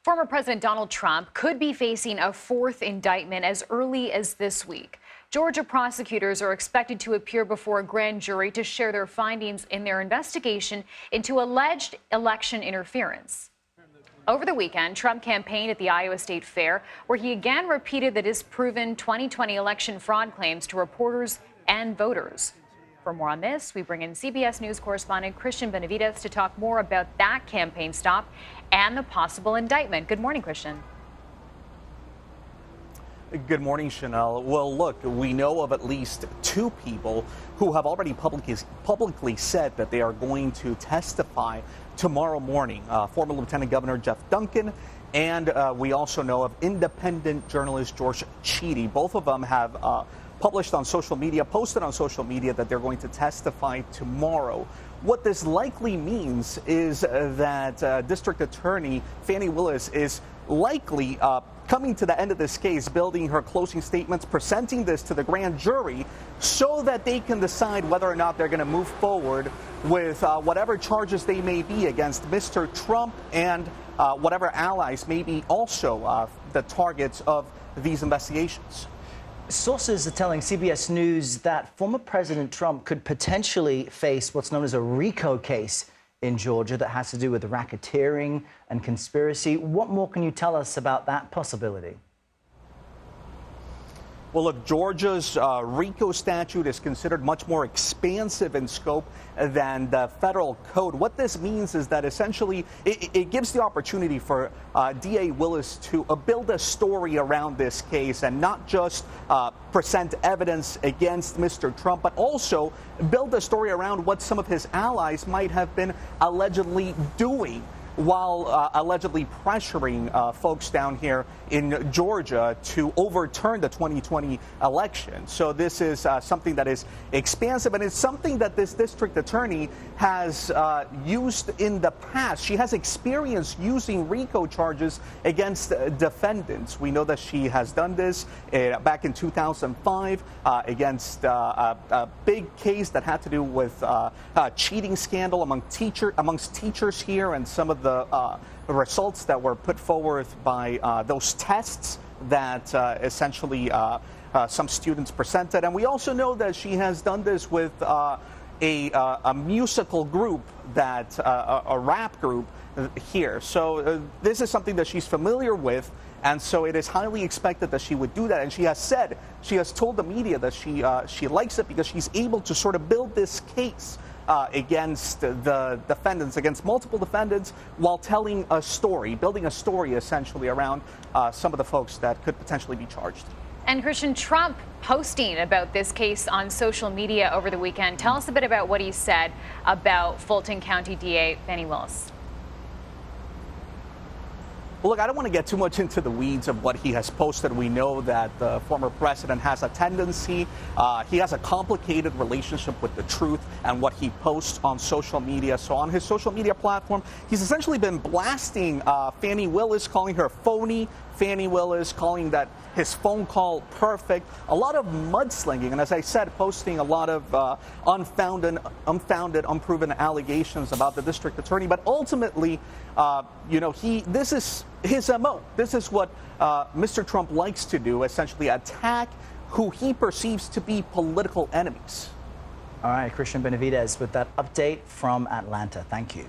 Former President Donald Trump could be facing a fourth indictment as early as this week. Georgia prosecutors are expected to appear before a grand jury to share their findings in their investigation into alleged election interference. Over the weekend, Trump campaigned at the Iowa State Fair, where he again repeated the disproven 2020 election fraud claims to reporters and voters. For more on this, we bring in CBS News correspondent Cristian Benavides to talk more about that campaign stop and the possible indictment. Good morning, Cristian. Good morning, Chanel. Well, look, we know of at least two people who have already publicly said that they are going to testify tomorrow morning. Former Lieutenant Governor Jeff Duncan, and we also know of independent journalist George Cheedy. Both of them have posted on social media that they're going to testify tomorrow. What this likely means is that District Attorney Fani Willis is likely coming to the end of this case, building her closing statements, presenting this to the grand jury so that they can decide whether or not they're going to move forward with whatever charges they may be against Mr. Trump and whatever allies may be also the targets of these investigations. Sources are telling CBS News that former President Trump could potentially face what's known as a RICO case in Georgia that has to do with racketeering and conspiracy. What more can you tell us about that possibility? Well, look, Georgia's RICO statute is considered much more expansive in scope than the federal code. What this means is that essentially it gives the opportunity for DA Willis to build a story around this case and not just present evidence against Mr. Trump, but also build a story around what some of his allies might have been allegedly doing while allegedly pressuring folks down here in Georgia to overturn the 2020 election. So this is something that is expansive, and it's something that this district attorney has used in the past. She has experience using RICO charges against defendants. We know that she has done this back in 2005 against a big case that had to do with a cheating scandal amongst teachers here, and some of the results that were put forward by those tests that essentially some students presented. And we also know that she has done this with a musical group, that a rap group here. So this is something that she's familiar with, and so it is highly expected that she would do that. And she has told the media that she likes it because she's able to sort of build this case against the defendants, against multiple defendants, while telling a story, building a story essentially around some of the folks that could potentially be charged. And Cristian, Trump posting about this case on social media over the weekend. Tell us a bit about what he said about Fulton County DA Fani Willis. Well, look, I don't want to get too much into the weeds of what he has posted. We know that the former president has a tendency, he has a complicated relationship with the truth and what he posts on social media. So on his social media platform, he's essentially been blasting Fani Willis, calling her phony, Fani Willis, calling that his phone call perfect, a lot of mudslinging, and as I said, posting a lot of unfounded, unproven allegations about the district attorney. But ultimately, this is his MO. This is what Mr. Trump likes to do, essentially attack who he perceives to be political enemies. All right, Cristian Benavides with that update from Atlanta. Thank you.